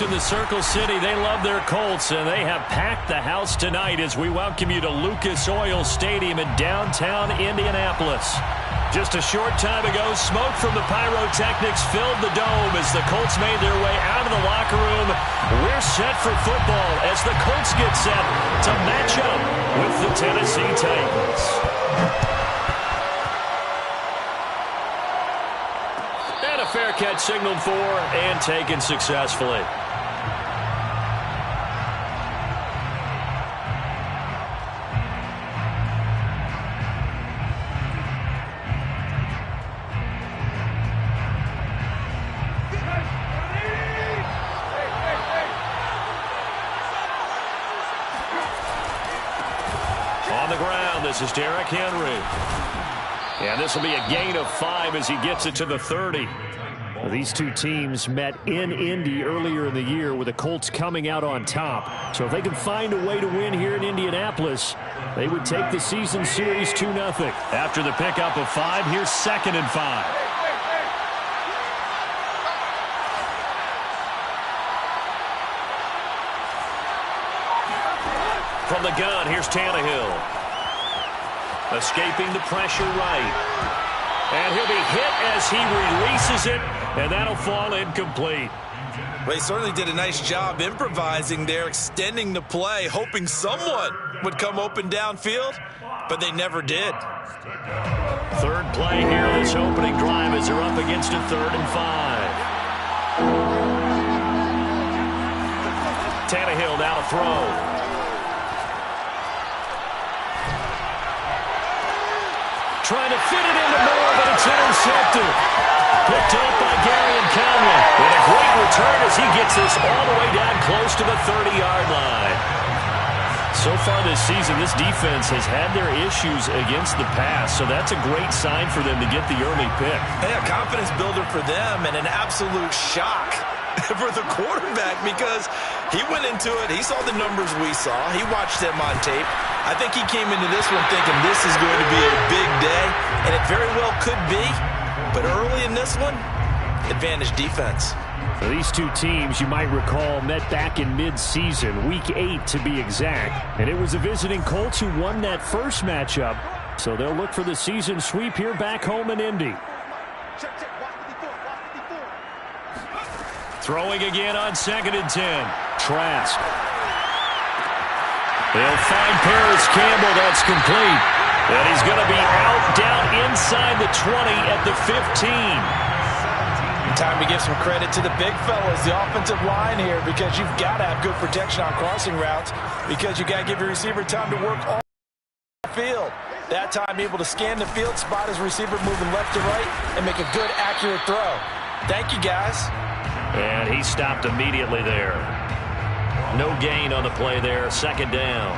folks in the Circle City, they love their Colts, and they have packed the house tonight as we welcome you to Lucas Oil Stadium in downtown Indianapolis. Just a short time ago, smoke from the pyrotechnics filled the dome as the Colts made their way out of the locker room. We're set for football as the Colts get set to match up with the Tennessee Titans. And a fair catch signaled for and taken successfully. This is Derrick Henry. And this will be a gain of 5 as he gets it to the 30. Well, these two teams met in Indy earlier in the year with the Colts coming out on top. So if they can find a way to win here in Indianapolis, they would take the season series 2-0. After the pickup of 5, here's 2nd and 5. From the gun, here's Tannehill. Escaping the pressure right. And he'll be hit as he releases it, and that'll fall incomplete. Well, he certainly did a nice job improvising there, extending the play, hoping someone would come open downfield, but they never did. Third play here, this opening drive as they're up against a 3rd and 5. Tannehill now to throw. Trying to fit it into Moore, but it's intercepted. Picked up by Gary and Conley. And a great return as he gets this all the way down close to the 30-yard line. So far this season, this defense has had their issues against the pass, so that's a great sign for them to get the early pick. Yeah, confidence builder for them and an absolute shock for the quarterback because he went into it. He saw the numbers we saw. He watched them on tape. I think he came into this one thinking this is going to be a big day, and it very well could be. But early in this one, advantage defense. So these two teams, you might recall, met back in mid-season, Week 8 to be exact. And it was the visiting Colts who won that first matchup. So they'll look for the season sweep here back home in Indy. Throwing again on 2nd and 10. Trask. They'll find Paris Campbell. That's complete. And he's going to be out down inside the 20 at the 15. Time to give some credit to the big fellas, the offensive line here, because you've got to have good protection on crossing routes because you got to give your receiver time to work all the field. That time able to scan the field, spot his receiver moving left to right, and make a good, accurate throw. Thank you, guys. And he stopped immediately there. No gain on the play there. 2nd down.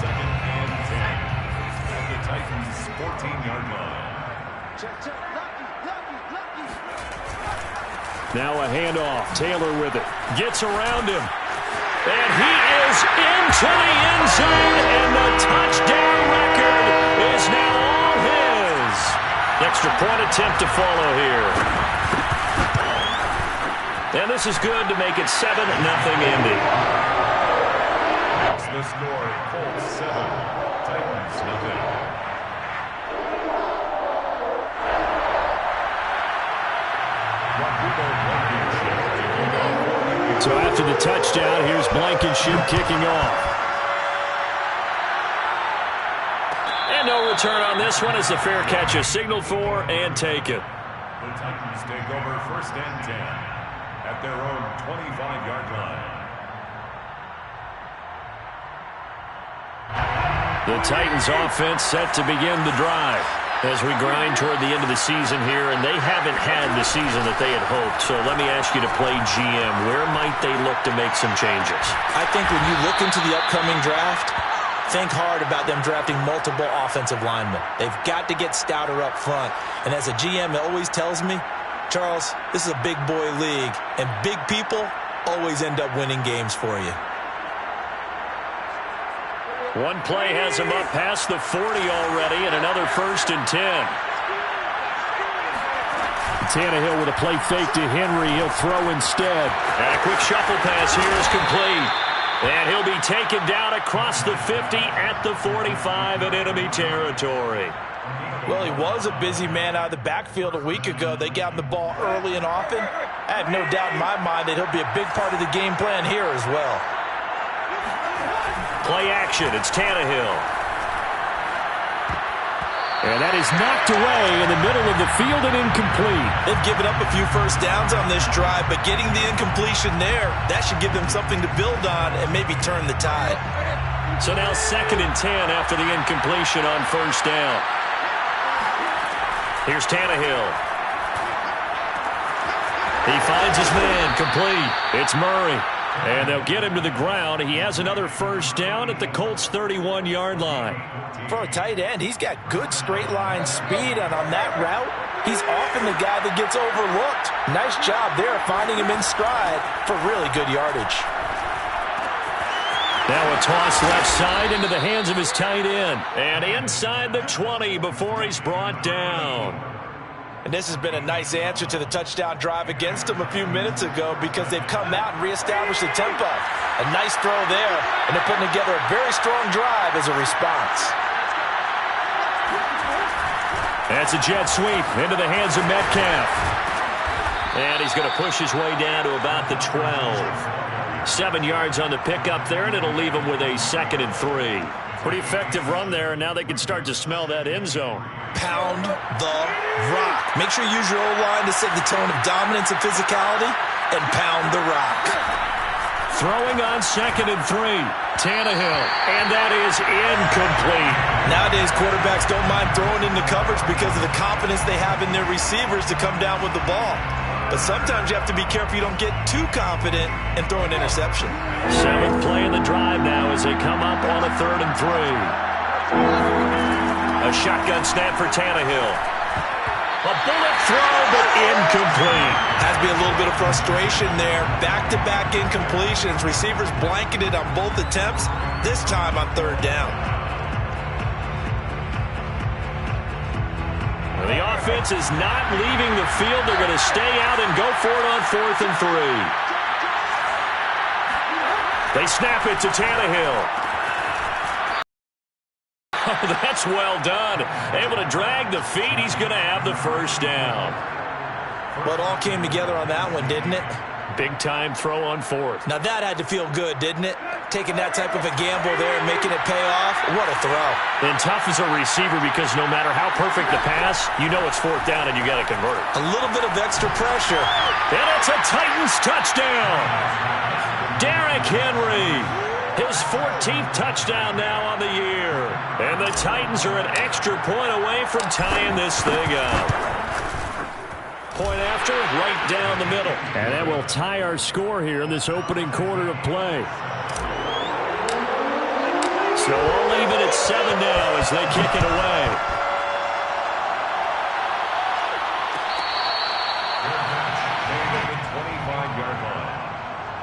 2nd and 10 at the Titans' 14-yard line. Now a handoff. Taylor with it. Gets around him. And he is into the end zone. And the touchdown record is now all his. Extra point attempt to follow here. And this is good to make it 7-0 Indy. That's the score. Colts 7, Titans 0. So after the touchdown, here's Blankenship kicking off. And no return on this one as the fair catch is signaled for and taken. The Titans take over 1st and 10 at their own 25-yard line. The Titans offense set to begin the drive as we grind toward the end of the season here, and they haven't had the season that they had hoped. So let me ask you to play GM. Where might they look to make some changes? I think when you look into the upcoming draft, think hard about them drafting multiple offensive linemen. They've got to get stouter up front. And as a GM, it always tells me, Charles, this is a big boy league, and big people always end up winning games for you. One play has him up past the 40 already, and another 1st and 10. Tannehill with a play fake to Henry. He'll throw instead. And a quick shuffle pass here is complete. And he'll be taken down across the 50 at the 45 in enemy territory. Well, he was a busy man out of the backfield a week ago. They got him the ball early and often. I have no doubt in my mind that he'll be a big part of the game plan here as well. Play action. It's Tannehill. And that is knocked away in the middle of the field and incomplete. They've given up a few first downs on this drive, but getting the incompletion there, that should give them something to build on and maybe turn the tide. So now 2nd and 10 after the incompletion on first down. Here's Tannehill. He finds his man, complete. It's Murray. And they'll get him to the ground. He has another first down at the Colts' 31-yard line. For a tight end, he's got good straight line speed, and on that route, he's often the guy that gets overlooked. Nice job there finding him in stride for really good yardage. Now a toss left side into the hands of his tight end. And inside the 20 before he's brought down. And this has been a nice answer to the touchdown drive against them a few minutes ago because they've come out and reestablished the tempo. A nice throw there, and they're putting together a very strong drive as a response. That's a jet sweep into the hands of Metcalf. And he's going to push his way down to about the 12. 7 yards on the pickup there, and it'll leave him with a 2nd and 3. Pretty effective run there, and now they can start to smell that end zone. Pound the rock. Make sure you use your O-line to set the tone of dominance and physicality, and pound the rock. Throwing on 2nd and 3. Tannehill, and that is incomplete. Nowadays, quarterbacks don't mind throwing into coverage because of the confidence they have in their receivers to come down with the ball. But sometimes you have to be careful you don't get too confident and throw an interception. 7th play in the drive now as they come up on a 3rd and 3. A shotgun snap for Tannehill. A bullet throw, but incomplete. Has to be a little bit of frustration there. Back-to-back incompletions. Receivers blanketed on both attempts, this time on 3rd down. The offense is not leaving the field. They're going to stay out and go for it on 4th and 3. They snap it to Tannehill. Oh, that's well done. Able to drag the feet. He's going to have the first down. Well, it all came together on that one, didn't it? Big-time throw on 4th. Now, that had to feel good, didn't it? Taking that type of a gamble there and making it pay off. What a throw. And tough as a receiver because no matter how perfect the pass, you know it's 4th down and you got to convert. A little bit of extra pressure. And it's a Titans touchdown. Derrick Henry. His 14th touchdown now on the year. And the Titans are an extra point away from tying this thing up. Point after, right down the middle. And that will tie our score here in this opening quarter of play. So we'll leave it at 7 now as they kick it away. The 25-yard line.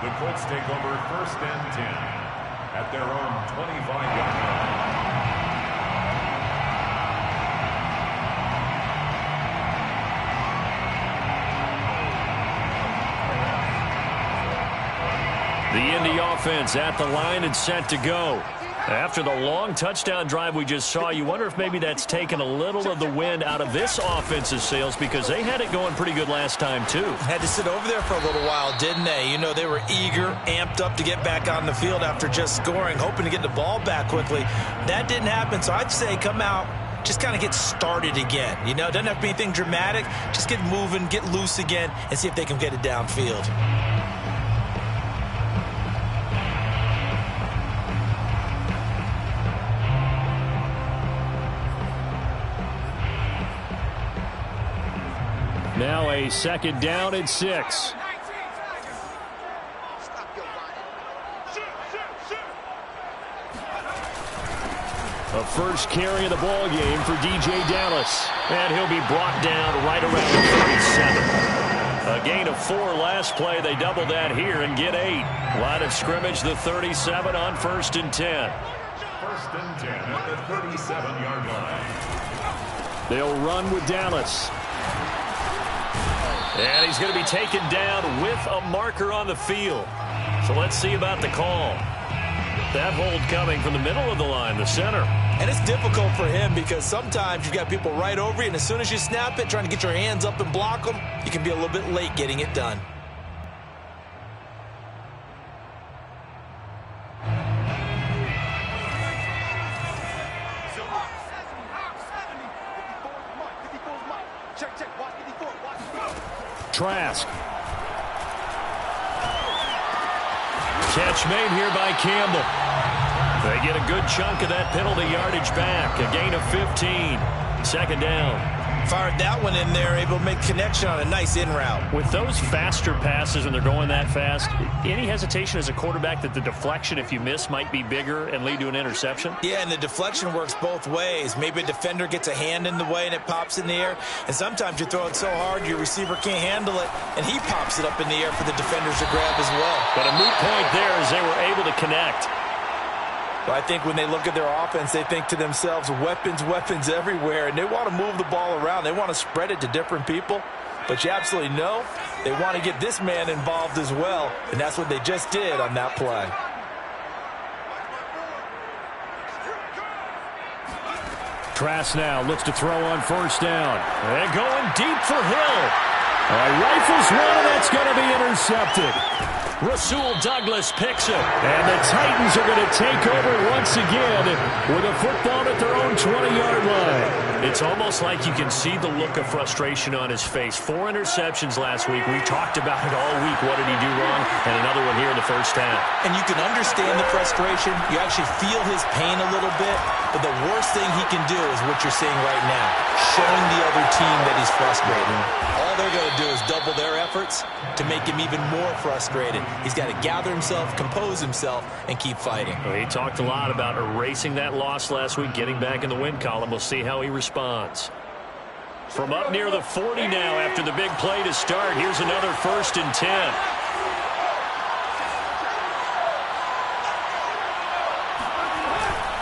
The Colts take over 1st and 10 at their own 25-yard line. The Indy offense at the line and set to go. After the long touchdown drive we just saw, you wonder if maybe that's taken a little of the wind out of this offense's sails because they had it going pretty good last time, too. Had to sit over there for a little while, didn't they? You know, they were eager, amped up to get back on the field after just scoring, hoping to get the ball back quickly. That didn't happen, so I'd say come out, just kind of get started again. You know, it doesn't have to be anything dramatic. Just get moving, get loose again, and see if they can get it downfield. Now a 2nd down and 6. A first carry of the ball game for DJ Dallas. And he'll be brought down right around the 37. A gain of 4 last play. They double that here and get 8. Line of scrimmage, the 37 on 1st and 10. 1st and 10 at the 37-yard line. They'll run with Dallas. And he's going to be taken down with a marker on the field. So let's see about the call. That hold coming from the middle of the line, the center. And it's difficult for him because sometimes you've got people right over you, and as soon as you snap it, trying to get your hands up and block them, you can be a little bit late getting it done. Trask. Catch made here by Campbell. They get a good chunk of that penalty yardage back. A gain of 15. Second down. Fired that one in there, able to make connection on a nice in route. With those faster passes and they're going that fast, any hesitation as a quarterback that the deflection, if you miss, might be bigger and lead to an interception? Yeah, and the deflection works both ways. Maybe a defender gets a hand in the way and it pops in the air. And sometimes you throw it so hard your receiver can't handle it, and he pops it up in the air for the defenders to grab as well. But a moot point there as they were able to connect. But I think when they look at their offense, they think to themselves, weapons, weapons everywhere, and they want to move the ball around. They want to spread it to different people. But you absolutely know they want to get this man involved as well, and that's what they just did on that play. Trask now looks to throw on first down. And going deep for Hill. Rifles one, and that's going to be intercepted. Rasul Douglas picks it. And the Titans are going to take over once again with a football at their own 20-yard line. It's almost like you can see the look of frustration on his face. 4 interceptions last week. We talked about it all week. What did he do wrong? And another one here in the first half. And you can understand the frustration. You actually feel his pain a little bit. But the worst thing he can do is what you're seeing right now, showing the other team that he's frustrated. All they're going to do is double their efforts to make him even more frustrated. He's got to gather himself, compose himself, and keep fighting. Well, he talked a lot about erasing that loss last week, getting back in the win column. We'll see how he responds. From up near the 40 now after the big play to start, here's another 1st and 10.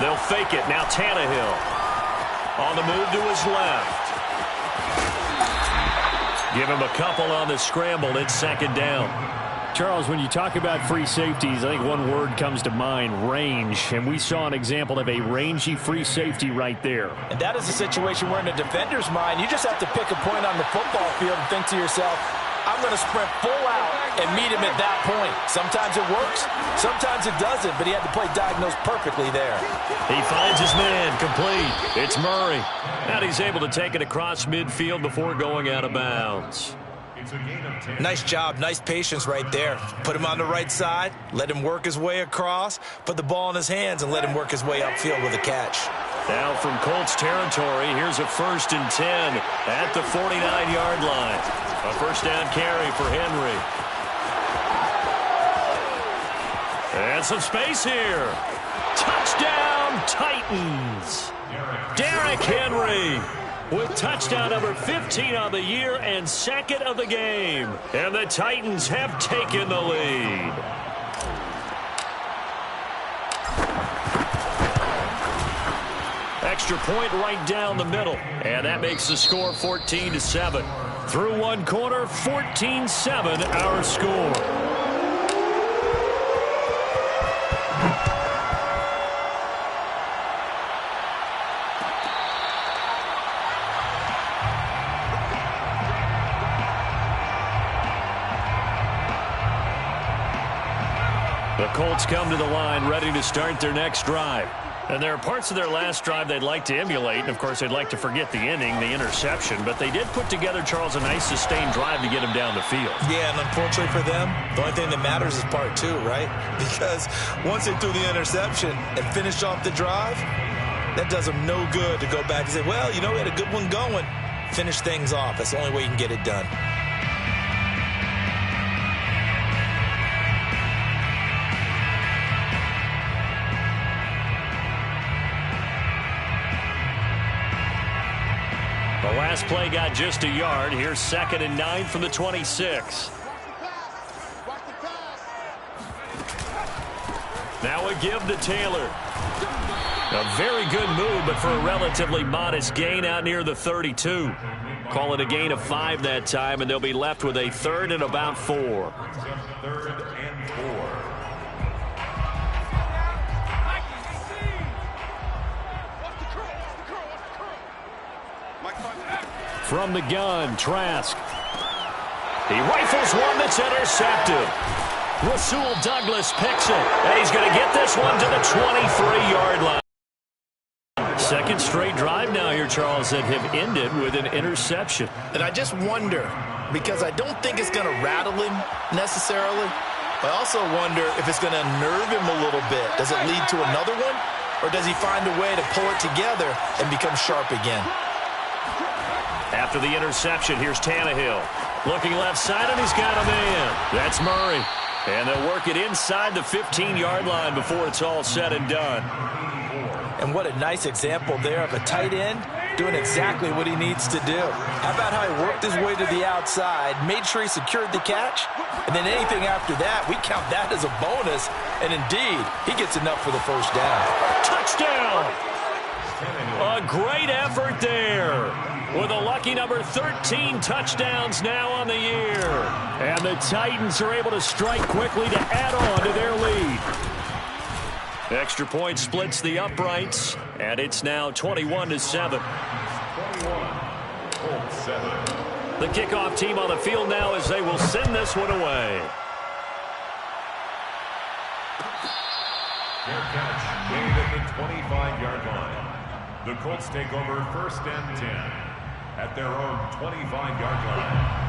They'll fake it. Now Tannehill on the move to his left. Give him a couple on the scramble. It's second down. Charles, when you talk about free safeties, I think one word comes to mind, range. And we saw an example of a rangy free safety right there. And that is a situation where in a defender's mind, you just have to pick a point on the football field and think to yourself, I'm going to sprint full out and meet him at that point. Sometimes it works, sometimes it doesn't, but he had the play diagnosed perfectly there. He finds his man, complete. It's Murray. And he's able to take it across midfield before going out of bounds. Nice job, nice patience right there. Put him on the right side, let him work his way across, put the ball in his hands, and let him work his way upfield with a catch. Now from Colts territory, here's a 1st and 10 at the 49-yard line. A first down carry for Henry. And some space here. Touchdown, Titans. Derrick Henry with touchdown number 15 on the year and 2nd of the game. And the Titans have taken the lead. Extra point right down the middle. And that makes the score 14-7. Through one quarter, 14-7 our score. The Colts come to the line ready to start their next drive. And there are parts of their last drive they'd like to emulate. And, of course, they'd like to forget the inning, the interception. But they did put together, Charles, a nice sustained drive to get him down the field. Yeah, and unfortunately for them, the only thing that matters is part 2, right? Because once they threw the interception and finished off the drive, that does them no good to go back and say, well, you know, we had a good one going. Finish things off. That's the only way you can get it done. The last play got just a yard. Here's 2nd and 9 from the 26. Now a give to Taylor. A very good move, but for a relatively modest gain out near the 32. Call it a gain of 5 that time, and they'll be left with a 3rd and about 4. 3rd and 4. From the gun, Trask. He rifles one that's intercepted. Rasul Douglas picks it, and he's going to get this one to the 23-yard line. Second straight drive now here, Charles, that have ended with an interception. And I just wonder, because I don't think it's going to rattle him necessarily, I also wonder if it's going to nerve him a little bit. Does it lead to another one, or does he find a way to pull it together and become sharp again? After the interception, here's Tannehill. Looking left side, and he's got a man. That's Murray. And they'll work it inside the 15-yard line before it's all said and done. And what a nice example there of a tight end doing exactly what he needs to do. How about how he worked his way to the outside, made sure he secured the catch, and then anything after that, we count that as a bonus. And indeed, he gets enough for the first down. Touchdown! A great effort there, with a lucky number 13 touchdowns now on the year. And the Titans are able to strike quickly to add on to their lead. Extra point splits the uprights, and it's now 21-7. 21, Colts 7. The kickoff team on the field now as they will send this one away. Fair catch made at the 25-yard line. The Colts take over 1st and 10 at their own 25-yard line.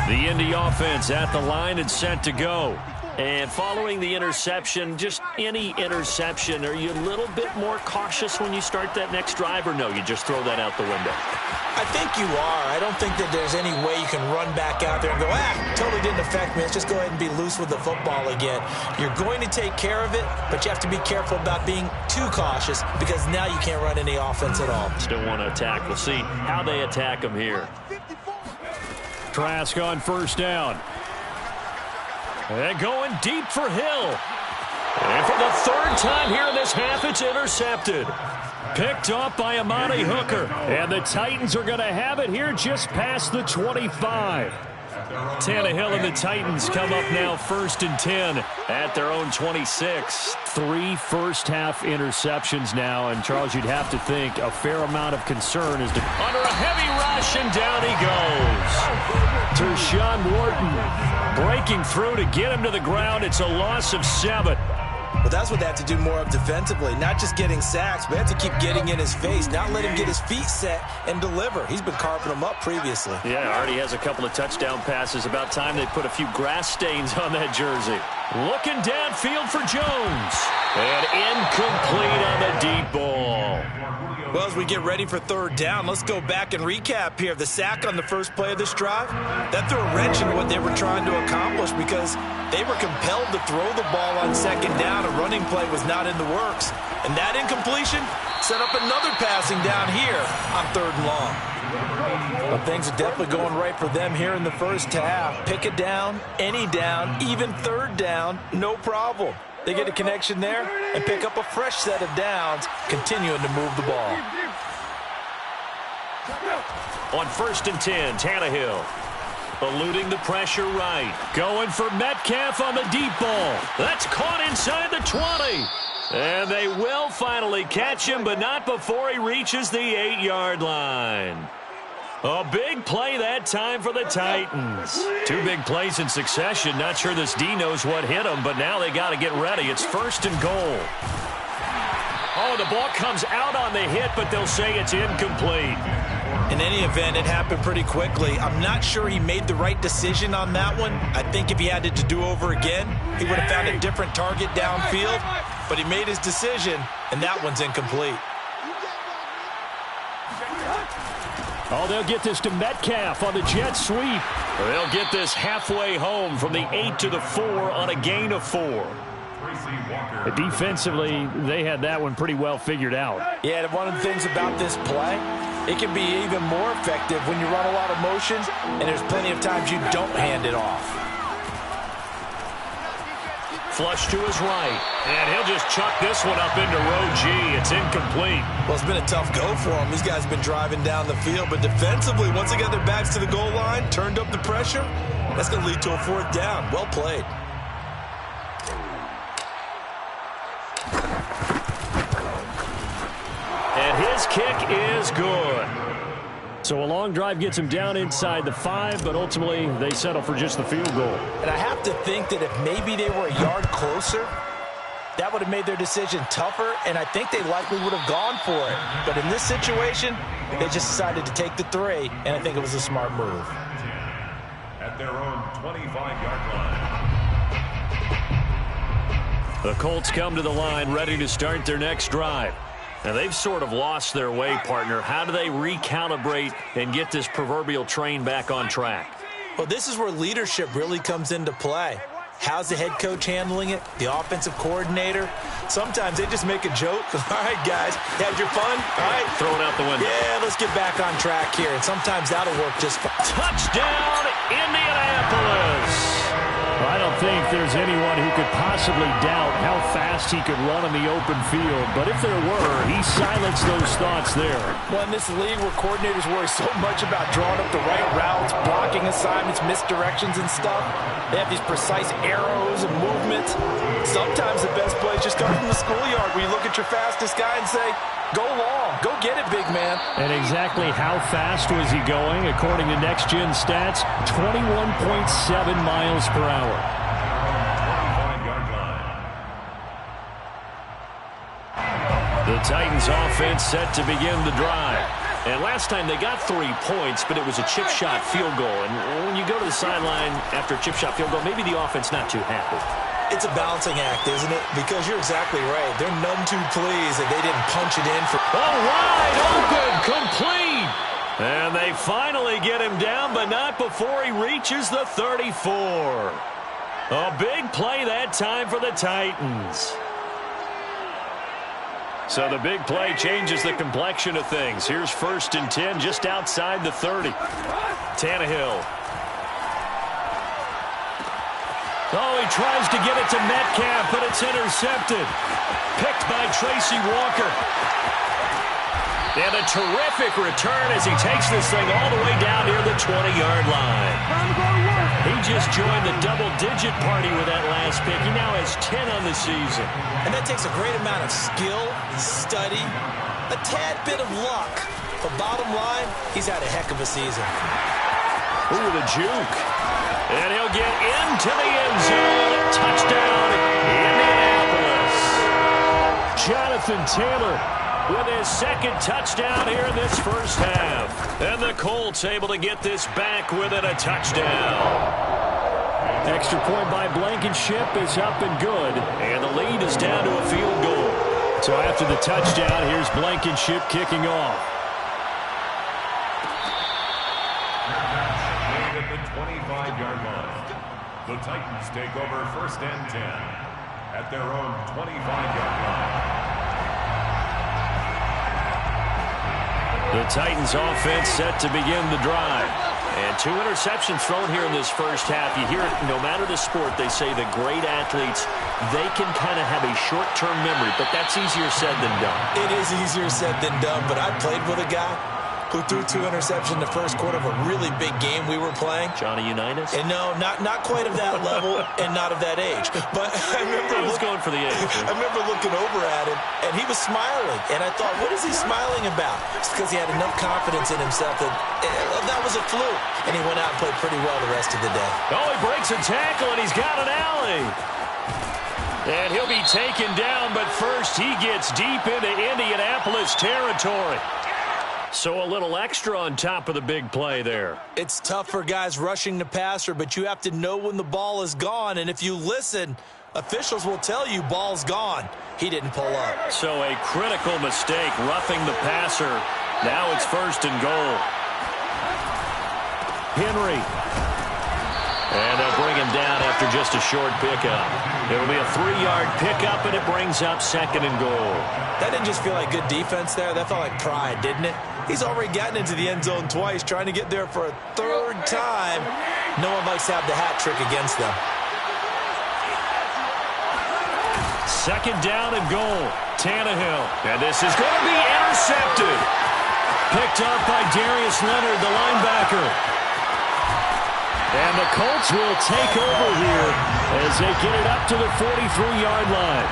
The Indy offense at the line and set to go. And following the interception, just any interception, are you a little bit more cautious when you start that next drive, or no, you just throw that out the window? I think you are. I don't think that there's any way you can run back out there and go, totally didn't affect me. Let's just go ahead and be loose with the football again. You're going to take care of it, but you have to be careful about being too cautious because now you can't run any offense at all. Still want to attack. We'll see how they attack them here. Trask on first down. And going deep for Hill. And for the 3rd time here in this half, it's intercepted. Picked off by Amani Hooker. And the Titans are going to have it here just past the 25. Tannehill and the Titans come up now 1st and 10 at their own 26. 3 first-half interceptions now. And, Charles, you'd have to think a fair amount of concern is under a heavy rush, and down he goes. Tershawn Wharton breaking through to get him to the ground. It's a loss of 7. But that's what they have to do more of defensively, not just getting sacks, but have to keep getting in his face, not let him get his feet set and deliver. He's been carving them up previously. Yeah, already has a couple of touchdown passes. About time they put a few grass stains on that jersey. Looking downfield for Jones. And incomplete on the deep ball. Well, as we get ready for 3rd down, let's go back and recap here. The sack on the first play of this drive, that threw a wrench into what they were trying to accomplish because they were compelled to throw the ball on 2nd down. A running play was not in the works. And that incompletion set up another passing down here on 3rd and long. Well, things are definitely going right for them here in the first half. Pick a down, any down, even 3rd down, no problem. They get a connection there and pick up a fresh set of downs, continuing to move the ball. On 1st and 10, Tannehill eluding the pressure right. Going for Metcalf on the deep ball. That's caught inside the 20. And they will finally catch him, but not before he reaches the 8-yard line. A big play that time for the Titans. 2 big plays in succession. Not sure this D knows what hit him, but now they got to get ready. It's 1st and goal. Oh, the ball comes out on the hit, but they'll say it's incomplete. In any event, it happened pretty quickly. I'm not sure he made the right decision on that one. I think if he had it to do over again, he would have found a different target downfield. But he made his decision, and that one's incomplete. Oh, they'll get this to Metcalf on the jet sweep. They'll get this halfway home from the 8 to the 4 on a gain of 4. Defensively, they had that one pretty well figured out. Yeah, and one of the things about this play, it can be even more effective when you run a lot of motions, and there's plenty of times you don't hand it off. flush to his right. And he'll just chuck this one up into row G. It's incomplete. Well, it's been a tough go for them. These guys have been driving down the field. But defensively, once they got their backs to the goal line, turned up the pressure, that's going to lead to a fourth down. Well played. And his kick is good. So a long drive gets him down inside the 5, but ultimately they settle for just the field goal. And I have to think that if maybe they were a yard closer, that would have made their decision tougher, and I think they likely would have gone for it. But in this situation, they just decided to take the 3, and I think it was a smart move. At their own 25-yard line. The Colts come to the line ready to start their next drive. Now, they've sort of lost their way, partner. How do they recalibrate and get this proverbial train back on track? Well, this is where leadership really comes into play. How's the head coach handling it? The offensive coordinator? Sometimes they just make a joke. All right, guys, had your fun? All right. Throw it out the window. Yeah, let's get back on track here. And sometimes that'll work just fine. Touchdown, Indianapolis! I don't think there's anyone who could possibly doubt how fast he could run in the open field. But if there were, he silenced those thoughts there. Well, in this league where coordinators worry so much about drawing up the right routes, blocking assignments, misdirections and stuff, they have these precise arrows and movements. Sometimes the best plays just come from the schoolyard where you look at your fastest guy and say, go long, go get it, big man. And exactly how fast was he going? According to Next Gen Stats, 21.7 miles per hour. The Titans offense set to begin the drive. And last time they got 3 points, but it was a chip shot field goal. And when you go to the sideline after a chip shot field goal, maybe the offense not too happy. It's a balancing act, isn't it? Because you're exactly right. They're none too pleased that they didn't punch it in for... Oh, wide open, complete. And they finally get him down, but not before he reaches the 34. A big play that time for the Titans. So the big play changes the complexion of things. Here's 1st and 10 just outside the 30. Tannehill. Oh, he tries to get it to Metcalf, but it's intercepted. Picked by Tracy Walker. And a terrific return as he takes this thing all the way down near the 20-yard line. He just joined the double-digit party with that last pick. He now has 10 on the season. And that takes a great amount of skill, study, a tad bit of luck. But bottom line, he's had a heck of a season. Ooh, the juke. And he'll get into the end zone. Touchdown, Indianapolis. Jonathan Taylor with his 2nd touchdown here in this first half. And the Colts able to get this back with it, a touchdown. Extra point by Blankenship is up and good. And the lead is down to a field goal. So after the touchdown, here's Blankenship kicking off. At the 25-yard line. The Titans take over 1st and 10 at their own 25-yard line. The Titans offense set to begin the drive. And 2 interceptions thrown here in this first half. You hear it, no matter the sport, they say the great athletes, they can kind of have a short-term memory, but that's easier said than done. It is easier said than done, but I played with a guy who threw 2 interceptions in the first quarter of a really big game we were playing. Johnny Unitas? And no, not quite of that level and not of that age. But I remember going for the age. I remember looking over at him, and he was smiling. And I thought, what is he smiling about? It's because he had enough confidence in himself that that was a fluke. And he went out and played pretty well the rest of the day. Oh, he breaks a tackle, and he's got an alley. And he'll be taken down, but first he gets deep into Indianapolis territory. So a little extra on top of the big play there. It's tough for guys rushing the passer, but you have to know when the ball is gone. And if you listen, officials will tell you ball's gone. He didn't pull up. So a critical mistake, roughing the passer. Now it's 1st and goal. Henry. And they'll bring him down after just a short pickup. It'll be a 3-yard pickup, and it brings up 2nd and goal. That didn't just feel like good defense there. That felt like pride, didn't it? He's already gotten into the end zone twice, trying to get there for a 3rd time. No one likes to have the hat trick against them. Second down and goal. Tannehill. And this is going to be intercepted. Picked up by Darius Leonard, the linebacker. And the Colts will take over here as they get it up to the 43-yard line.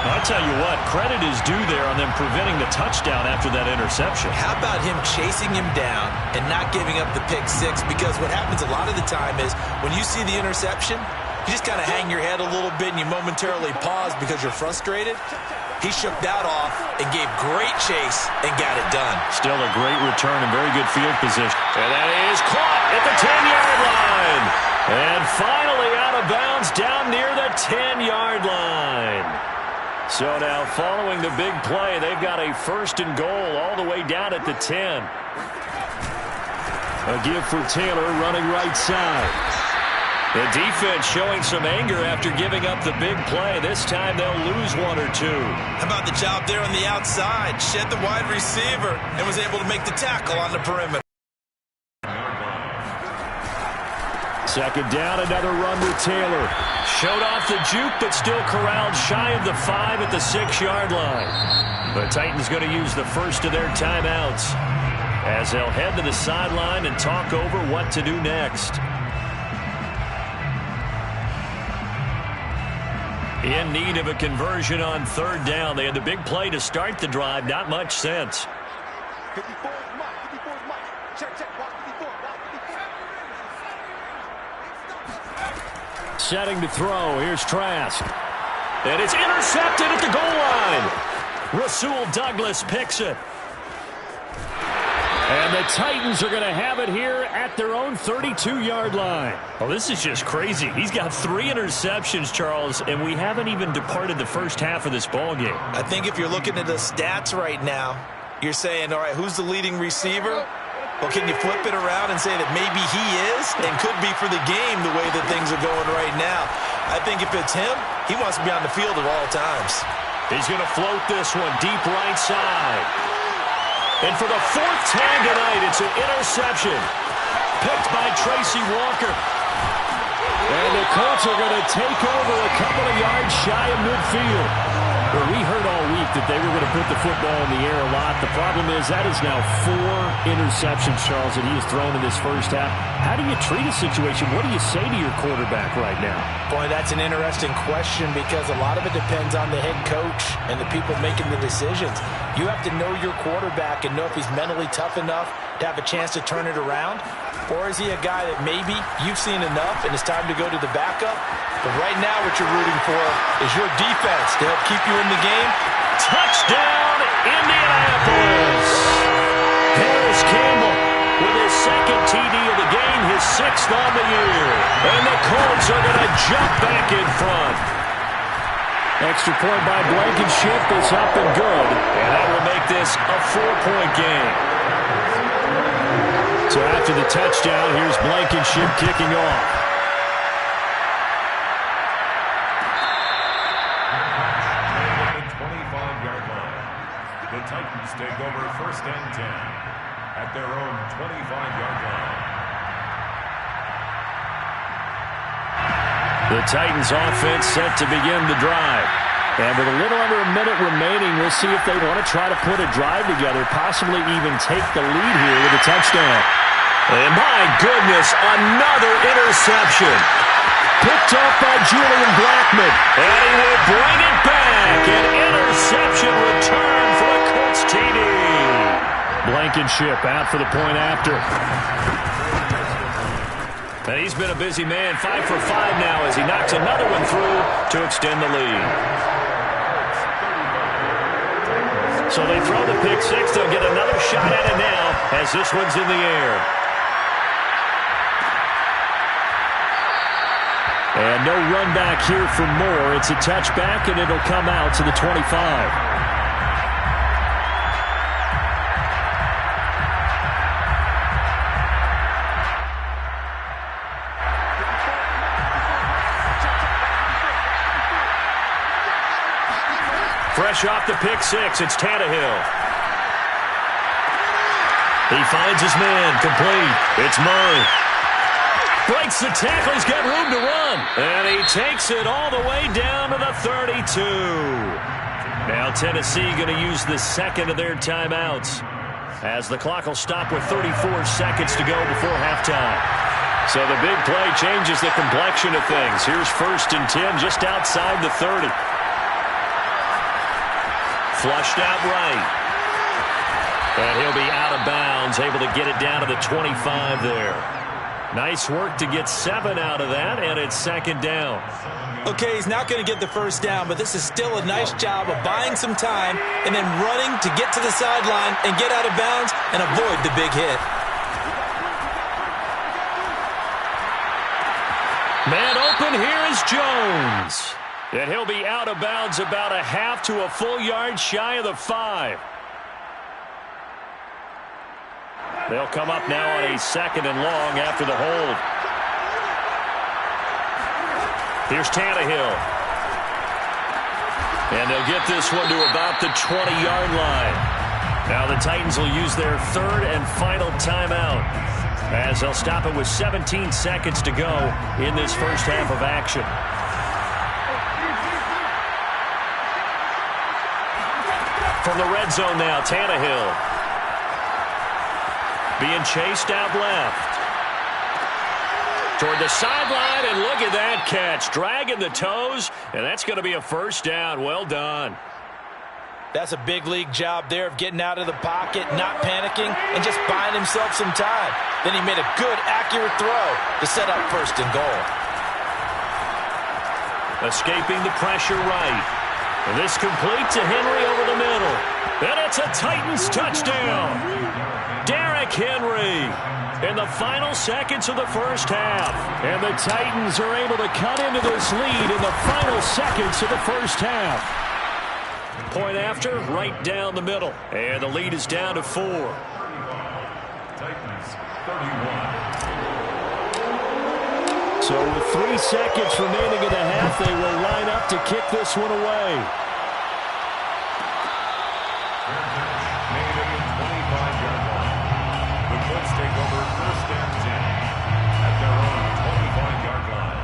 I'll tell you what, credit is due there on them preventing the touchdown after that interception. How about him chasing him down and not giving up the pick six? Because what happens a lot of the time is when you see the interception, you just kind of hang your head a little bit and you momentarily pause because you're frustrated. He shook that off and gave great chase and got it done. Still a great return and very good field position. And that is caught at the 10-yard line. And finally out of bounds down near the 10-yard line. So now following the big play, they've got a first and goal all the way down at the 10. A give for Taylor running right side. The defense showing some anger after giving up the big play. This time they'll lose one or two. How about the job there on the outside? Shed the wide receiver and was able to make the tackle on the perimeter. Second down, another run with Taylor. Showed off the juke, but still corralled shy of the 5 at the 6-yard line. The Titans going to use the first of their timeouts as they'll head to the sideline and talk over what to do next. In need of a conversion on third down. They had the big play to start the drive. Not much sense. 54 is Mike. 54 is Mike. Check. Watch 54. Setting to throw. Here's Trask. And it's intercepted at the goal line. Rasul Douglas picks it. And the Titans are going to have it here at their own 32-yard line. Well, this is just crazy. He's got 3 interceptions, Charles, and we haven't even departed the first half of this ballgame. I think if you're looking at the stats right now, you're saying, all right, who's the leading receiver? Well, can you flip it around and say that maybe he is and could be for the game the way that things are going right now? I think if it's him, he wants to be on the field at all times. He's going to float this one deep right side. And for the 4th time tonight, it's an interception. Picked by Tracy Walker. And the Colts are going to take over a couple of yards shy of midfield. Well, we heard all week that they were going to put the football in the air a lot. The problem is that is now 4 interceptions, Charles, that he has thrown in this first half. How do you treat a situation? What do you say to your quarterback right now? Boy, that's an interesting question because a lot of it depends on the head coach and the people making the decisions. You have to know your quarterback and know if he's mentally tough enough to have a chance to turn it around. Or is he a guy that maybe you've seen enough and it's time to go to the backup? But right now what you're rooting for is your defense to help keep you in the game. Touchdown, Indianapolis! Harris Campbell with his 2nd TD of the game, his 6th on the year. And the Colts are going to jump back in front. Extra point by Blankenship is up and good. And that will make this a 4-point game. So after the touchdown, here's Blankenship kicking off. At the 25-yard line, the Titans take over 1st and 10 at their own 25-yard line. The Titans offense set to begin the drive. And with a little under a minute remaining, we'll see if they want to try to put a drive together, possibly even take the lead here with a touchdown. And my goodness, another interception. Picked up by Julian Blackmon. And he will bring it back. An interception return for the Colts TD. Blankenship out for the point after. And he's been a busy man, 5 for 5 now as he knocks another one through to extend the lead. So they throw the pick six. They'll get another shot at it now as this one's in the air. And no run back here for Moore. It's a touchback, and it'll come out to the 25. Fresh off the pick six, it's Tannehill. He finds his man, complete. It's Murray. Breaks the tackle. He's got room to run. And he takes it all the way down to the 32. Now Tennessee going to use the second of their timeouts, as the clock will stop with 34 seconds to go before halftime. So the big play changes the complexion of things. Here's 1st and 10 just outside the 30. Flushed out right. And he'll be out of bounds, able to get it down to the 25 there. Nice work to get 7 out of that, and it's 2nd down. Okay, he's not going to get the 1st down, but this is still a nice job of buying some time and then running to get to the sideline and get out of bounds and avoid the big hit. Man open, here is Jones. And he'll be out of bounds about a half to a full yard shy of the 5. They'll come up now on a 2nd and long after the hold. Here's Tannehill. And they'll get this one to about the 20-yard line. Now the Titans will use their 3rd and final timeout, as they'll stop it with 17 seconds to go in this first half of action. From the red zone now, Tannehill. Being chased out left. Toward the sideline, and look at that catch. Dragging the toes, and that's going to be a 1st down. Well done. That's a big league job there of getting out of the pocket, not panicking, and just buying himself some time. Then he made a good, accurate throw to set up 1st and goal. Escaping the pressure right. And this complete to Henry over the middle. And it's a Titans touchdown. Derrick Henry in the final seconds of the first half. And the Titans are able to cut into this lead in the final seconds of the first half. Point after, right down the middle. And the lead is down to 4. Titans 31. So with 3 seconds remaining in the half, they will line up to kick this one away. Made at the 25-yard line. The Colts take over 1st and 10 at their own 25-yard line.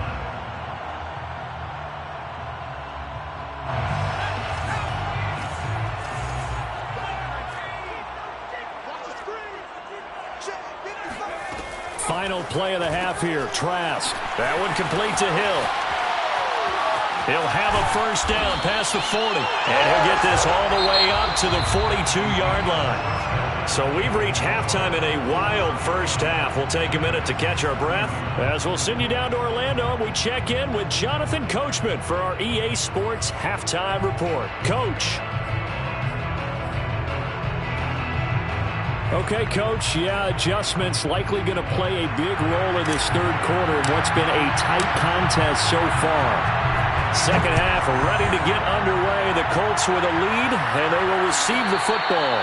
Final play of the half here. Trask. That one complete to Hill. He'll have a 1st down past the 40. And he'll get this all the way up to the 42-yard line. So we've reached halftime in a wild first half. We'll take a minute to catch our breath, as we'll send you down to Orlando, and we check in with Jonathan Coachman for our EA Sports Halftime Report. Coach. Okay, Coach, adjustments likely going to play a big role in this 3rd quarter in what's been a tight contest so far. Second half ready to get underway. The Colts with a lead, and they will receive the football.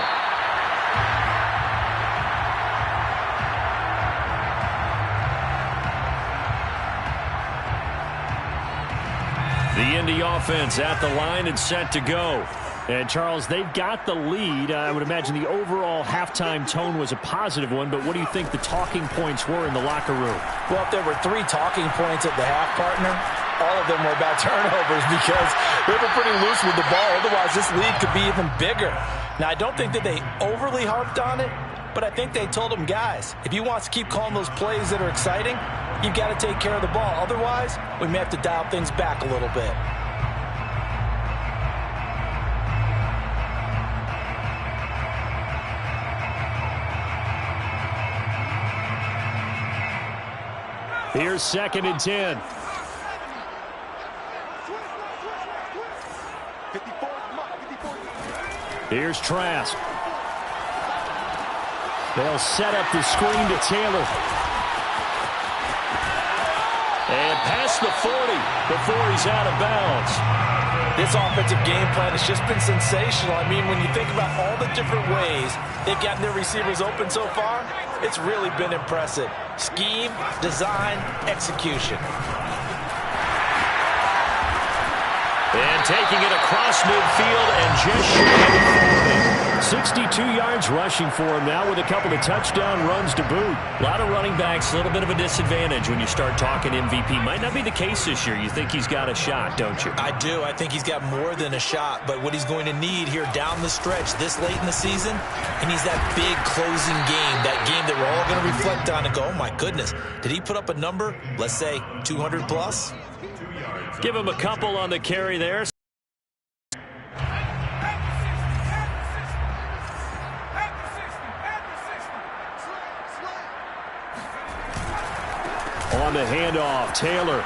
The Indy offense at the line and set to go. And, Charles, they've got the lead. I would imagine the overall halftime tone was a positive one, but what do you think the talking points were in the locker room? Well, if there were 3 talking points at the half, partner, all of them were about turnovers, because they were pretty loose with the ball. Otherwise, this lead could be even bigger. Now, I don't think that they overly harped on it, but I think they told them, guys, if you want to keep calling those plays that are exciting, you've got to take care of the ball. Otherwise, we may have to dial things back a little bit. Here's 2nd and 10. Here's Trask. They'll set up the screen to Taylor. And past the 40 before he's out of bounds. This offensive game plan has just been sensational. I mean, when you think about all the different ways they've gotten their receivers open so far, it's really been impressive. Scheme, design, execution. And taking it across midfield and just shy of 40. 62 yards rushing for him now with a couple of touchdown runs to boot. A lot of running backs, a little bit of a disadvantage when you start talking MVP. Might not be the case this year. You think he's got a shot, don't you? I do. I think he's got more than a shot. But what he's going to need here down the stretch this late in the season, he needs that big closing game, that game that we're all going to reflect on and go, oh, my goodness, did he put up a number, let's say 200 plus? Give him a couple on the carry there. On the handoff, Taylor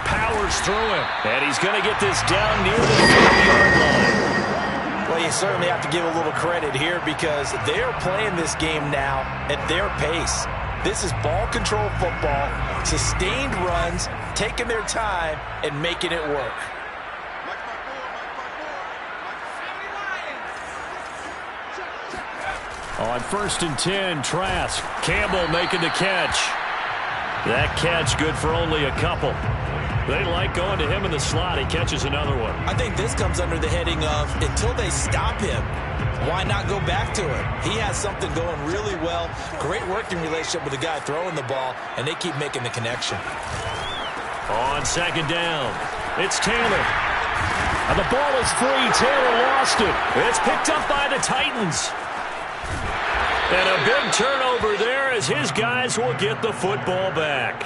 powers through him, and he's going to get this down near the 50-yard line. Well, you certainly have to give a little credit here because they are playing this game now at their pace. This is ball control football, sustained runs, taking their time, and making it work. On 1st and 10, Trask. Campbell making the catch. That catch good for only a couple. They like going to him in the slot. He catches another one. I think this comes under the heading of until they stop him, why not go back to him? He has something going really well. Great working relationship with the guy throwing the ball, and they keep making the connection. On 2nd down, it's Taylor. And the ball is free. Taylor lost it. It's picked up by the Titans. And a big turnover there as his guys will get the football back.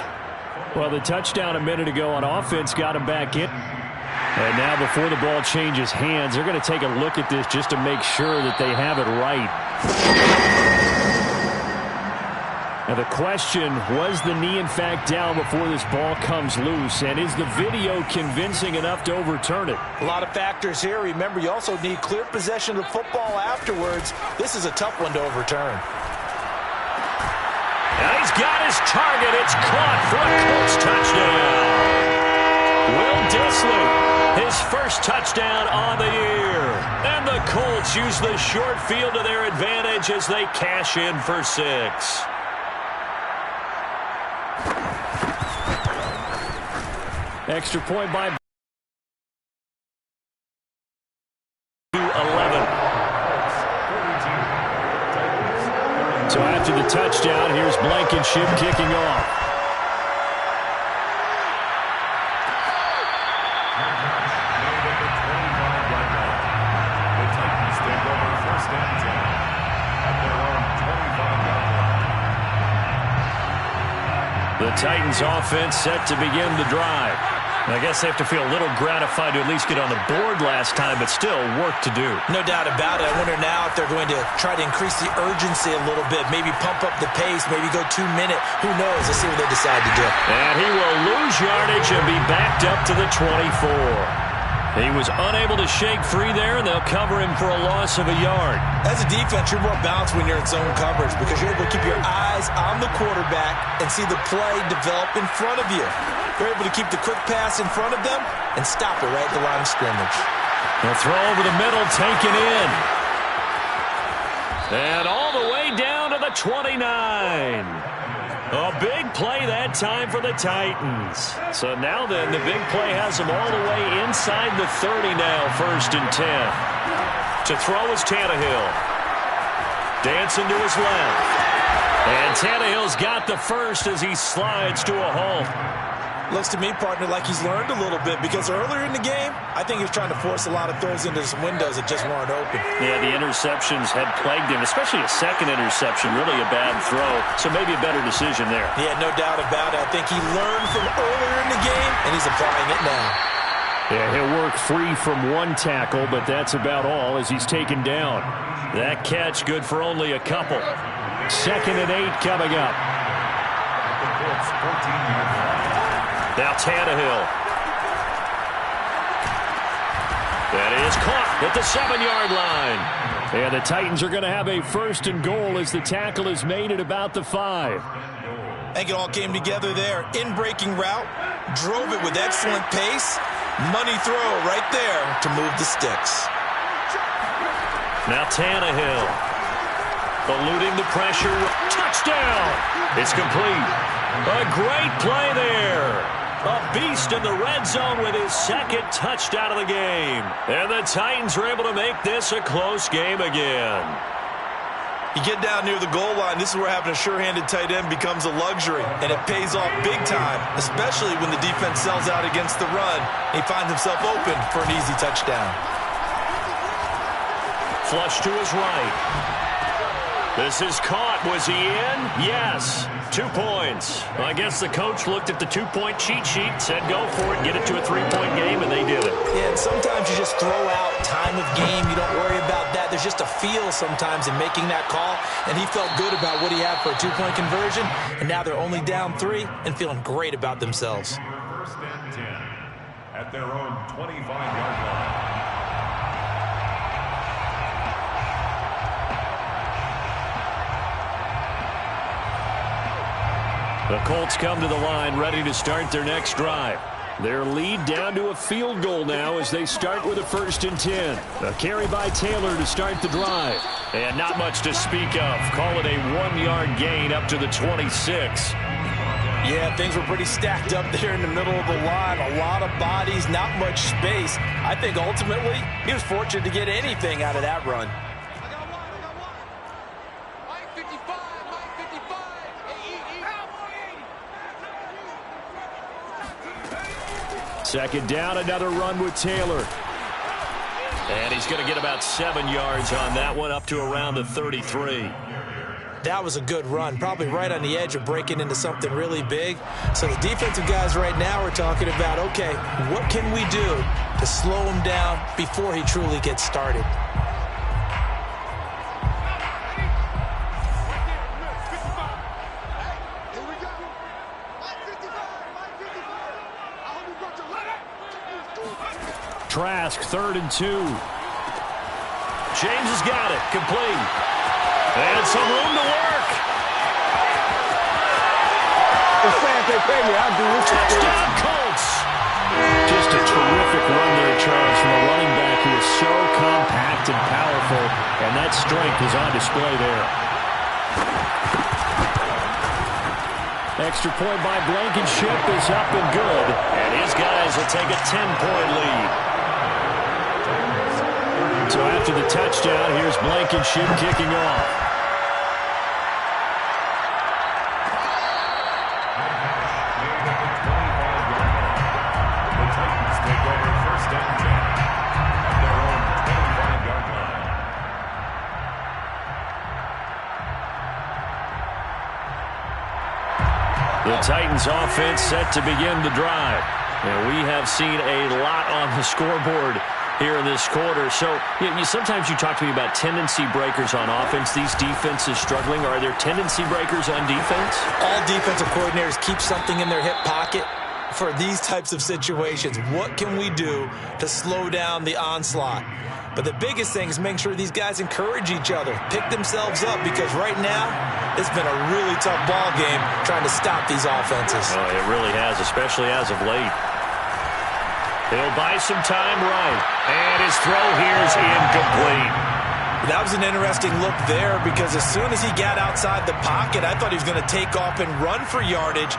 Well, the touchdown a minute ago on offense got him back in. And now before the ball changes hands, they're going to take a look at this just to make sure that they have it right. Now the question, was the knee in fact down before this ball comes loose? And is the video convincing enough to overturn it? A lot of factors here. Remember, you also need clear possession of football afterwards. This is a tough one to overturn. And he's got his target. It's caught for a Colts touchdown. Will Dissly, his first touchdown on the year. And the Colts use the short field to their advantage as they cash in for 6. Extra point by 11. So after the touchdown, here's Blankenship kicking off. The Titans take over 1st and 10 at their own 25-yard line. The Titans offense set to begin the drive. I guess they have to feel a little gratified to at least get on the board last time, but still work to do. No doubt about it. I wonder now if they're going to try to increase the urgency a little bit, maybe pump up the pace, maybe go 2-minute. Who knows? Let's see what they decide to do. And he will lose yardage and be backed up to the 24. He was unable to shake free there, and they'll cover him for a loss of a yard. As a defense, you're more balanced when you're in zone coverage because you're able to keep your eyes on the quarterback and see the play develop in front of you. You're able to keep the quick pass in front of them and stop it right at the line of scrimmage. They'll throw over the middle, taken in. And all the way down to the 29. A big play that time for the Titans. So now then, the big play has them all the way inside the 30 now, 1st and 10. To throw is Tannehill. Dancing to his left. And Tannehill's got the first as he slides to a halt. Looks to me, partner, like he's learned a little bit because earlier in the game, I think he was trying to force a lot of throws into some windows that just weren't open. Yeah, the interceptions had plagued him, especially a second interception, really a bad throw. So maybe a better decision there. Yeah, no doubt about it. I think he learned from earlier in the game, and he's applying it now. Yeah, he'll work free from one tackle, but that's about all as he's taken down. That catch good for only a couple. 2nd and 8 coming up. The Colts 14-yard line. Now Tannehill. That is caught at the 7-yard line. And the Titans are going to have a 1st and goal as the tackle is made at about the 5. I think it all came together there. In-breaking route, drove it with excellent pace. Money throw right there to move the sticks. Now Tannehill. Eluding the pressure. Touchdown! It's complete. A great play there. A beast in the red zone with his second touchdown of the game. And the Titans are able to make this a close game again. You get down near the goal line, this is where having a sure-handed tight end becomes a luxury, and it pays off big time, especially when the defense sells out against the run. He finds himself open for an easy touchdown. Flush to his right. This is caught. Was he in? Yes. 2 points. I guess the coach looked at the 2-point cheat sheet, said go for it, get it to a 3-point game, and they did it. Yeah, and sometimes you just throw out time of game. You don't worry about that. There's just a feel sometimes in making that call, and he felt good about what he had for a 2-point conversion, and now they're only down 3 and feeling great about themselves. First and 10 at their own 25-yard line. The Colts come to the line ready to start their next drive. Their lead down to a field goal now as they start with a 1st and 10. A carry by Taylor to start the drive. And not much to speak of. Call it a 1-yard gain up to the 26. Yeah, things were pretty stacked up there in the middle of the line. A lot of bodies, not much space. I think ultimately he was fortunate to get anything out of that run. Second down, another run with Taylor. And he's going to get about 7 yards on that one, up to around the 33. That was a good run, probably right on the edge of breaking into something really big. So the defensive guys right now are talking about, okay, what can we do to slow him down before he truly gets started? Trask, 3rd and 2. James has got it. Complete. And some room to work. Touchdown, Colts. Just a terrific run there, Charles, from a running back who is so compact and powerful, and that strength is on display there. Extra point by Blankenship is up and good, and his guys will take a 10-point lead. So after the touchdown, here's Blankenship kicking off. The Titans take over 1st and 10 at their own 25-yard line. The Titans offense set to begin the drive. And we have seen a lot on the scoreboard here in this quarter. So sometimes you talk to me about tendency breakers on offense. These defenses struggling. Are there tendency breakers on defense? All defensive coordinators keep something in their hip pocket for these types of situations. What can we do to slow down the onslaught? But the biggest thing is making sure these guys encourage each other, pick themselves up, because right now it's been a really tough ball game trying to stop these offenses. Oh, it really has, especially as of late. He'll buy some time right. And his throw here is incomplete. That was an interesting look there because as soon as he got outside the pocket, I thought he was going to take off and run for yardage.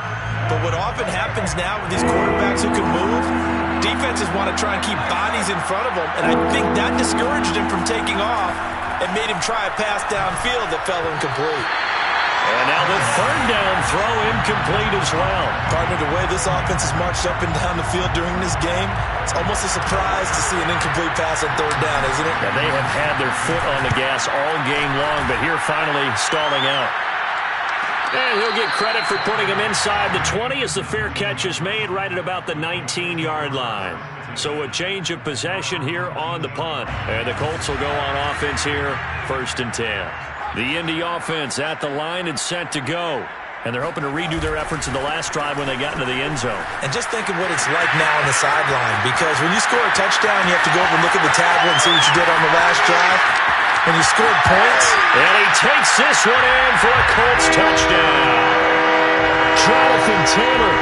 But what often happens now with these quarterbacks who can move, defenses want to try and keep bodies in front of them. And I think that discouraged him from taking off and made him try a pass downfield that fell incomplete. And now the 3rd down throw incomplete as well. Partner, the way this offense has marched up and down the field during this game, it's almost a surprise to see an incomplete pass on 3rd down, isn't it? And they have had their foot on the gas all game long, but here finally stalling out. And he'll get credit for putting him inside the 20 as the fair catch is made right at about the 19-yard line. So a change of possession here on the punt. And the Colts will go on offense here, 1st and 10. The Indy offense at the line and set to go. And they're hoping to redo their efforts in the last drive when they got into the end zone. And just think of what it's like now on the sideline, because when you score a touchdown, you have to go over and look at the tablet and see what you did on the last drive. When you scored points. And he takes this one in for a Colts touchdown. Jonathan Taylor,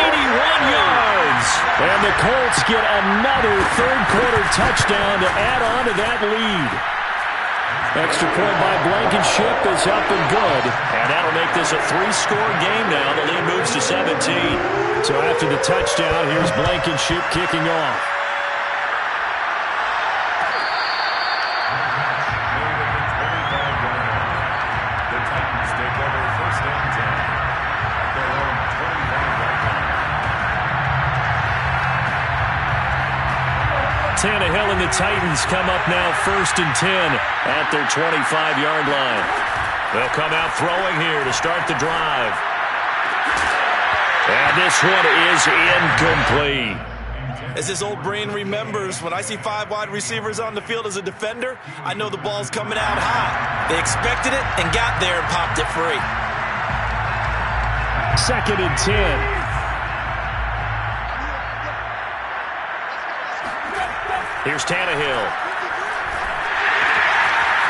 81 yards. And the Colts get another 3rd-quarter touchdown to add on to that lead. Extra point by Blankenship is up and good. And that'll make this a 3-score game now. The lead moves to 17. So after the touchdown, here's Blankenship kicking off. The Titans take over first and 10 at their own 25-yard line. Tannehill and the Titans come up now first and 10 at their 25-yard line. They'll come out throwing here to start the drive. And this one is incomplete. As this old brain remembers, when I see 5 wide receivers on the field as a defender, I know the ball's coming out high. They expected it and got there and popped it free. Second and 10. Here's Tannehill.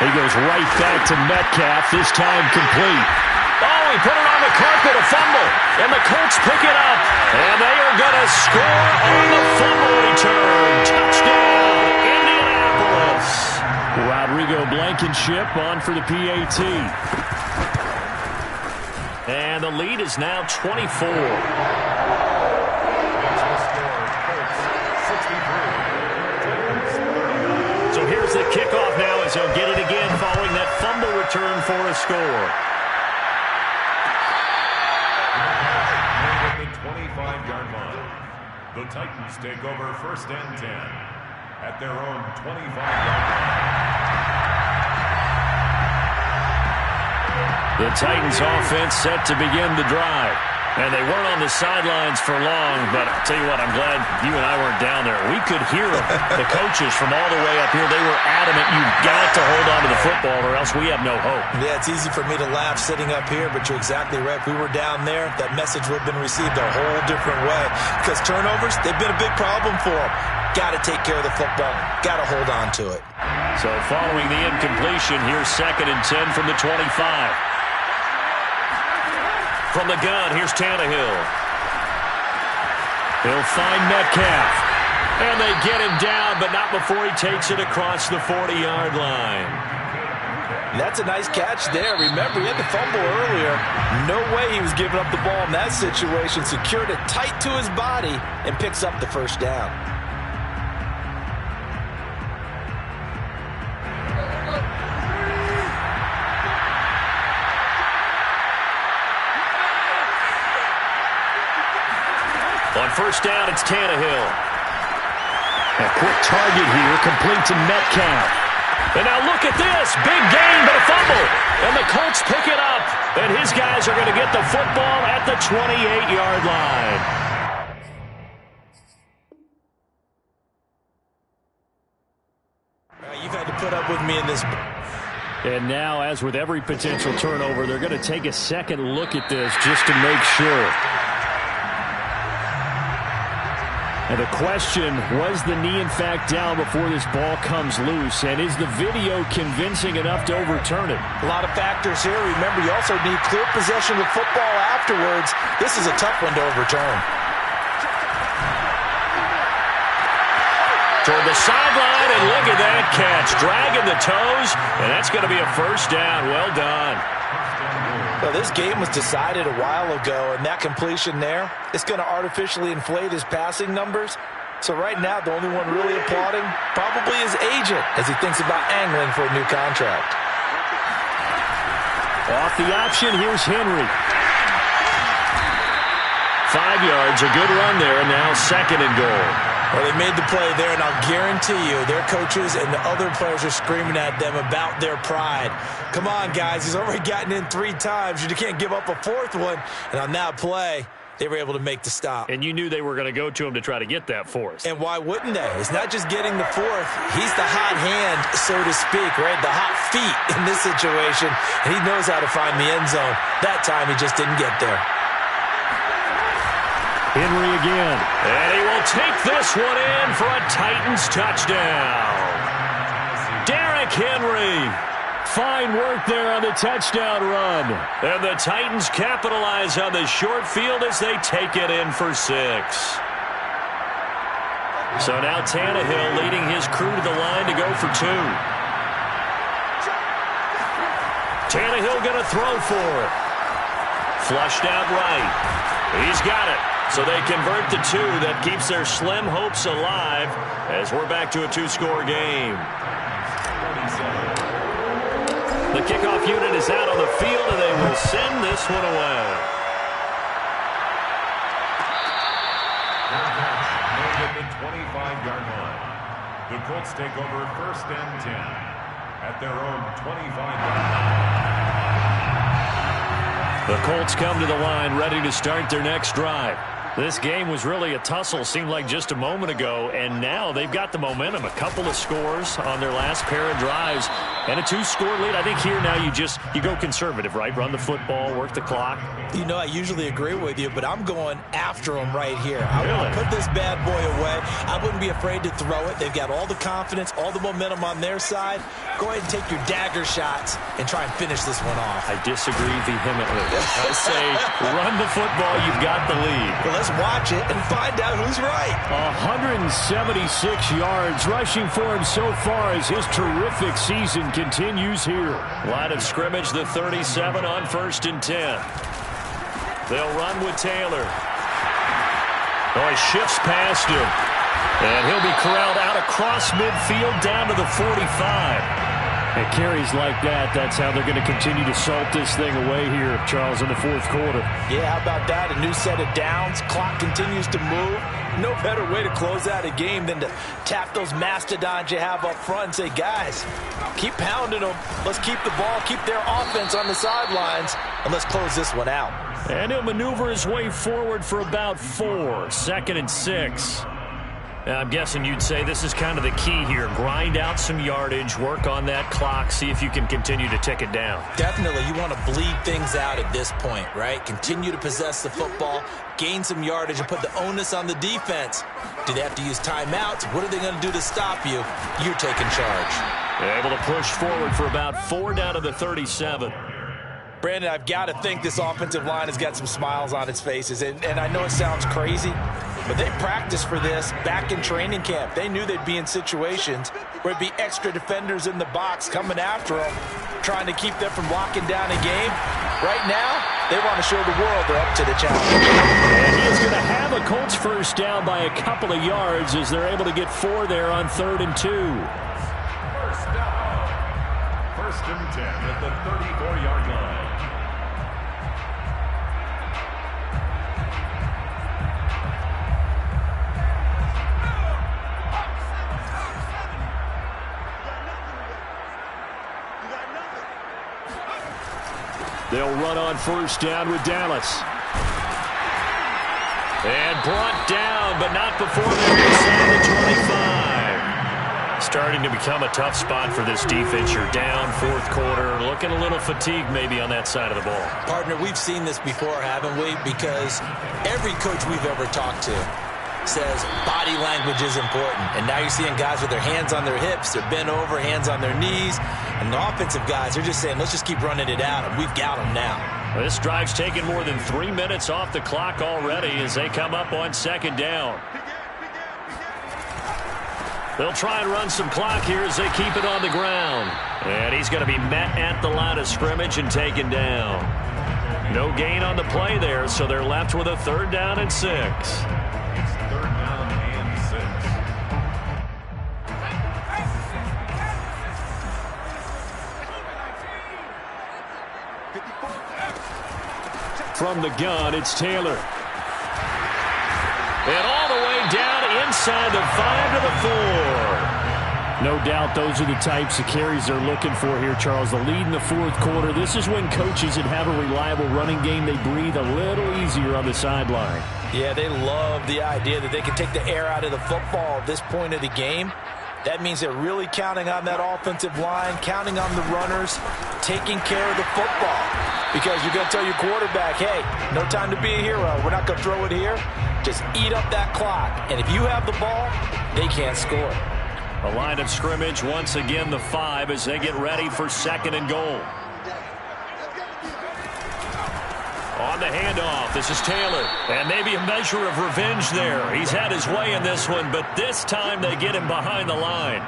He goes right back to Metcalf, this time complete. Oh, he put it on the carpet, a fumble. And the Colts pick it up. And they are going to score on the fumble return. Touchdown, Indianapolis. Rodrigo Blankenship on for the PAT. And the lead is now 24. So here's the kickoff now as he'll get it again following that fumble return for a score. At the 25-yard line, the Titans take over first and 10 at their own 25-yard line. The Titans offense set to begin the drive. And they weren't on the sidelines for long, but I'll tell you what, I'm glad you and I weren't down there. We could hear them. The coaches from all the way up here, they were adamant, you've got to hold on to the football or else we have no hope. Yeah, it's easy for me to laugh sitting up here, but you're exactly right. If we were down there, that message would have been received a whole different way. Because turnovers, they've been a big problem for them. Got to take care of the football. Got to hold on to it. So following the incompletion, here's second and 10 from the 25. From the gun, here's Tannehill. He'll find Metcalf. And they get him down, but not before he takes it across the 40-yard line. That's a nice catch there. Remember, he had the fumble earlier. No way he was giving up the ball in that situation. Secured it tight to his body and picks up the first down. On first down, it's Tannehill. A quick target here, complete to Metcalf. And now look at this. Big gain, but a fumble. And the Colts pick it up. And his guys are going to get the football at the 28-yard line. You've had to put up with me in this. And now, as with every potential turnover, they're going to take a second look at this just to make sure. And the question, was the knee in fact down before this ball comes loose? And is the video convincing enough to overturn it? A lot of factors here. Remember, you also need clear possession of football afterwards. This is a tough one to overturn. Toward the sideline, and look at that catch. Dragging the toes, and that's going to be a first down. Well done. Well, this game was decided a while ago, and that completion there, it's going to artificially inflate his passing numbers. So right now, the only one really applauding probably his agent as he thinks about angling for a new contract. Off the option, here's Henry. 5 yards, a good run there, and now second and goal. Well, they made the play there, and I'll guarantee you their coaches and the other players are screaming at them about their pride. Come on, guys. He's already gotten in 3 times. You can't give up a 4th one. And on that play, they were able to make the stop. And you knew they were going to go to him to try to get that 4th. And why wouldn't they? It's not just getting the 4th. He's the hot hand, so to speak, right? The hot feet in this situation. And he knows how to find the end zone. That time, he just didn't get there. Henry again. And he will take this one in for a Titans touchdown. Derrick Henry. Fine work there on the touchdown run. And the Titans capitalize on the short field as they take it in for 6. So now Tannehill leading his crew to the line to go for 2. Tannehill going to throw for it. Flushed out right. He's got it. So they convert the 2. That keeps their slim hopes alive as we're back to a 2-score game. The kickoff unit is out on the field, and they will send this one away. At the 25-yard line. The Colts take over 1st and 10 at their own 25-yard line. The Colts come to the line ready to start their next drive. This game was really a tussle, seemed like just a moment ago, and now they've got the momentum. A couple of scores on their last pair of drives and a 2-score lead. I think here now you go conservative, right? Run the football, work the clock. You know, I usually agree with you, but I'm going after them right here. I Really? want to put this bad boy away. I wouldn't be afraid to throw it. They've got all the confidence, all the momentum on their side. Go ahead and take your dagger shots and try and finish this one off. I disagree vehemently. I say run the football, you've got the lead. Well, let's watch it and find out who's right. 176 yards rushing for him so far as his terrific season continues here. Line of scrimmage, the 37 on 1st and 10. They'll run with Taylor. Oh, he shifts past him. And he'll be corralled out across midfield down to the 45. It carries like that. That's how they're going to continue to salt this thing away here, Charles, in the 4th quarter. Yeah, how about that? A new set of downs. Clock continues to move. No better way to close out a game than to tap those mastodons you have up front and say, guys, keep pounding them. Let's keep the ball, keep their offense on the sidelines, and let's close this one out. And he'll maneuver his way forward for about 4. 2nd and 6. I'm guessing you'd say this is kind of the key here. Grind out some yardage, work on that clock, see if you can continue to tick it down. Definitely, you want to bleed things out at this point, right? Continue to possess the football, gain some yardage, and put the onus on the defense. Do they have to use timeouts? What are they going to do to stop you? You're taking charge. Able to push forward for about 4 down to the 37. Brandon, I've got to think this offensive line has got some smiles on its faces. And I know it sounds crazy, but they practiced for this back in training camp. They knew they'd be in situations where it'd be extra defenders in the box coming after them, trying to keep them from locking down a game. Right now, they want to show the world they're up to the challenge. And he is going to have a Colts first down by a couple of yards as they're able to get 4 there on 3rd and 2. First down. 1st and 10 at the 34-yard line. They'll run on 1st down with Dallas. And brought down, but not before they're inside the 25. Starting to become a tough spot for this defense. You're down 4th quarter, looking a little fatigued maybe on that side of the ball. Partner, we've seen this before, haven't we? Because every coach we've ever talked to says body language is important. And now you're seeing guys with their hands on their hips, they're bent over, hands on their knees. And the offensive guys, they're just saying, let's just keep running it out, and we've got them now. Well, this drive's taken more than 3 minutes off the clock already as they come up on 2nd down. They'll try and run some clock here as they keep it on the ground. And he's going to be met at the line of scrimmage and taken down. No gain on the play there, so they're left with a 3rd down and 6. It's 3rd down and 6. From the gun, it's Taylor. And all the way down inside the 5 to the 4. No doubt those are the types of carries they're looking for here, Charles. The lead in the 4th quarter. This is when coaches that have a reliable running game, they breathe a little easier on the sideline. Yeah, they love the idea that they can take the air out of the football at this point of the game. That means they're really counting on that offensive line, counting on the runners, taking care of the football. Because you're going to tell your quarterback, hey, no time to be a hero. We're not going to throw it here. Just eat up that clock. And if you have the ball, they can't score. A line of scrimmage, once again the 5 as they get ready for 2nd and goal. On the handoff, this is Taylor. And maybe a measure of revenge there. He's had his way in this one, but this time they get him behind the line.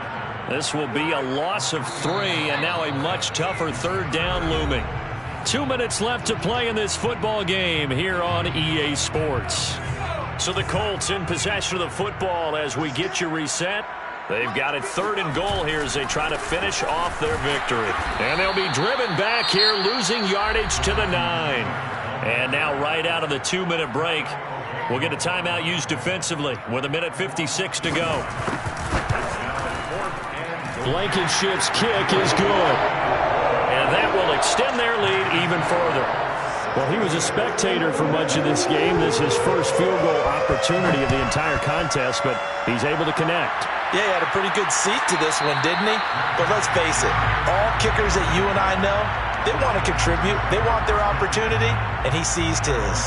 This will be a loss of 3, and now a much tougher 3rd down looming. 2 minutes left to play in this football game here on EA Sports. So the Colts in possession of the football as we get you reset. They've got it 3rd and goal here as they try to finish off their victory. And they'll be driven back here, losing yardage to the 9. And now right out of the 2-minute break, we'll get a timeout used defensively with 1:56 to go. Blankenship's kick is good. And that will extend their lead even further. Well, he was a spectator for much of this game. This is his first field goal opportunity of the entire contest, but he's able to connect. Yeah, he had a pretty good seat to this one, didn't he? But let's face it, all kickers that you and I know, they want to contribute. They want their opportunity, and he seized his.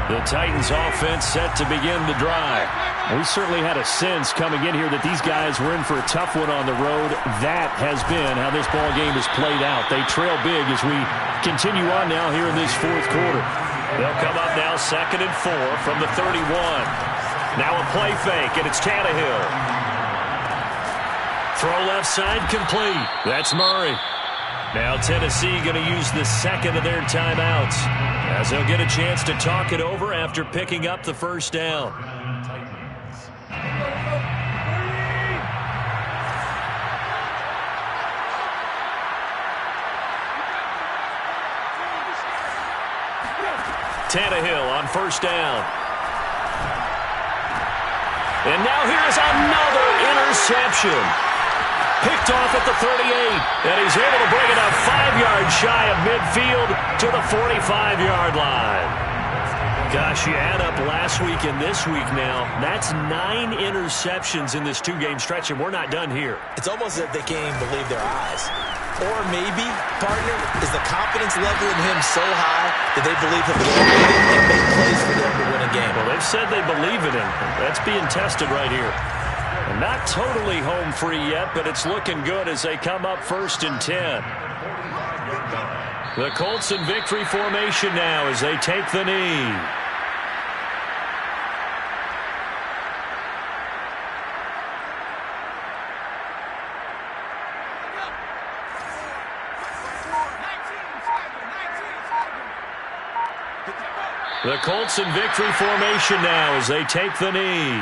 The Titans offense set to begin the drive. We certainly had a sense coming in here that these guys were in for a tough one on the road. That has been how this ball game has played out. They trail big as we continue on now here in this 4th quarter. They'll come up now 2nd and 4 from the 31. Now a play fake, and it's Tannehill. Throw left side complete. That's Murray. Now Tennessee going to use the 2nd of their timeouts as they'll get a chance to talk it over after picking up the 1st down. Tannehill on 1st down. And now here's another interception. Picked off at the 38, and he's able to bring it up 5 yards shy of midfield to the 45-yard line. Gosh, you add up last week and this week now, that's 9 interceptions in this 2-game stretch, and we're not done here. It's almost as if they can't even believe their eyes. Or maybe, partner, is the confidence level in him so high that they believe he'll be able to make plays for them to win a game. Well, they've said they believe in him. That's being tested right here. And not totally home free yet, but it's looking good as they come up 1st and 10. The Colts in victory formation now as they take the knee. The Colts in victory formation now as they take the knee.